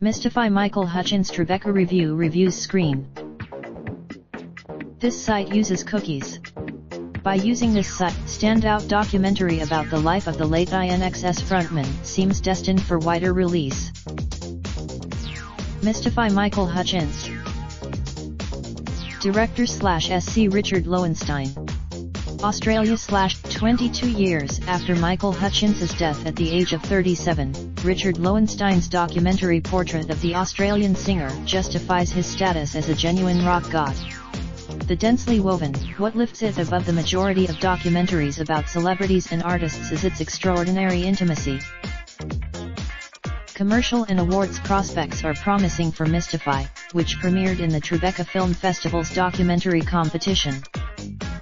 Mystify Michael Hutchence Tribeca reviews screen. This site uses cookies. By using this site, standout documentary about the life of the late INXS frontman seems destined for wider release. Mystify Michael Hutchence. Director/SC Richard Lowenstein. Australia/ 22 years after Michael Hutchence's death at the age of 37, Richard Lowenstein's documentary portrait of the Australian singer justifies his status as a genuine rock god. The densely woven, what lifts it above the majority of documentaries about celebrities and artists is its extraordinary intimacy. Commercial and awards prospects are promising for Mystify, which premiered in the Tribeca Film Festival's documentary competition.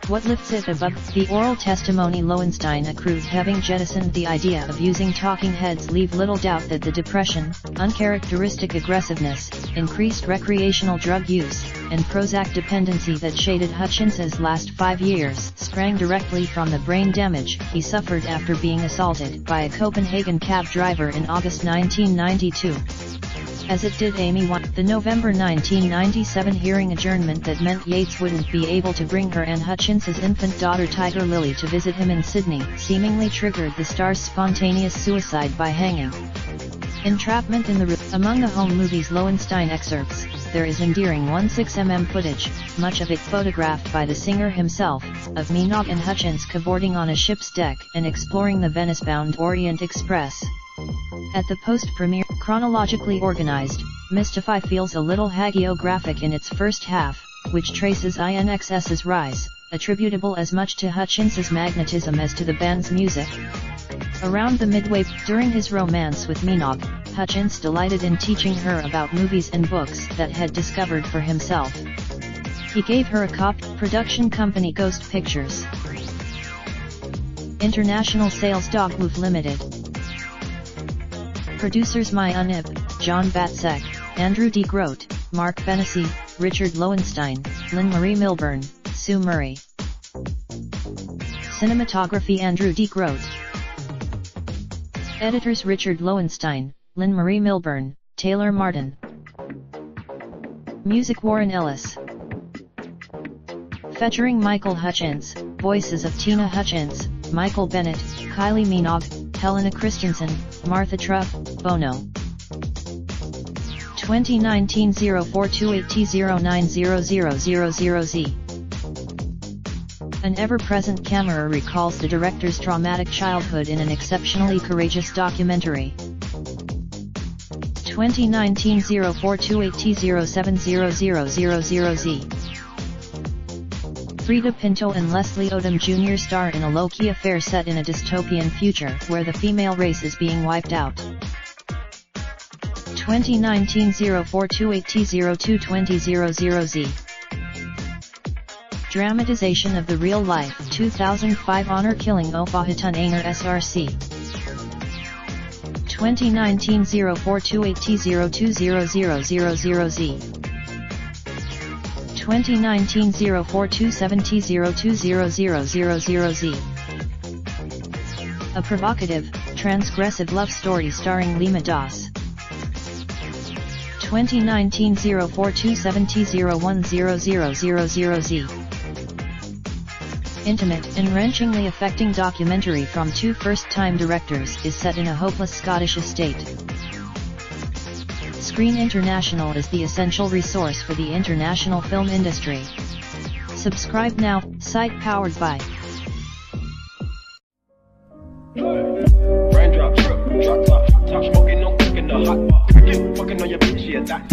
What lifts it above the oral testimony Lowenstein accrued having jettisoned the idea of using talking heads leave little doubt that the depression, uncharacteristic aggressiveness, increased recreational drug use, and Prozac dependency that shaded Hutchence's last 5 years sprang directly from the brain damage he suffered after being assaulted by a Copenhagen cab driver in August 1992. As it did Amy Winehouse. The November 1997 hearing adjournment that meant Yates wouldn't be able to bring her and Hutchence's infant daughter Tiger Lily to visit him in Sydney seemingly triggered the star's spontaneous suicide by hanging. Entrapment in the Room. Among the home movie's Lowenstein excerpts, there is endearing 16mm footage, much of it photographed by the singer himself, of Minogue and Hutchence cavorting on a ship's deck and exploring the Venice-bound Orient Express. At the post-premiere, chronologically organized, Mystify feels a little hagiographic in its first half, which traces INXS's rise, attributable as much to Hutchence's magnetism as to the band's music. Around the midway, during his romance with Minogue, Hutchence delighted in teaching her about movies and books that had discovered for himself. He gave her a copy. Production company Ghost Pictures. International sales Dog Woof Limited. Producers Mai Unib, John Batsek, Andrew D. Grote, Mark Fennessy, Richard Lowenstein, Lynn Marie Milburn, Sue Murray. Cinematography Andrew D. Grote. Editors Richard Lowenstein, Lynn Marie Milburn, Taylor Martin. Music Warren Ellis. Featuring Michael Hutchence, voices of Tina Hutchence, Michael Bennett, Kylie Minogue, Helena Christensen, Martha Truff, Bono. 2019 0428T090000Z. An ever-present camera recalls the director's traumatic childhood in an exceptionally courageous documentary. 2019 0428T070000Z. Frida Pinto and Leslie Odom Jr. star in a low-key affair set in a dystopian future where the female race is being wiped out. 2019 0428T022000Z. Dramatization of the real-life 2005 honor-killing Opahitun Aner SRC. 2019 0428T020000Z. 2019 0427T020000Z. A provocative, transgressive love story starring Lima Das. 2019 0427T010000Z. Intimate and wrenchingly affecting documentary from two first-time directors is set in a hopeless Scottish estate. Screen International is the essential resource for the international film industry. Subscribe now, site powered by Raindrops, drop top, top smoking, no cooking the hot pot. Fucking on your bitch, yeah, that.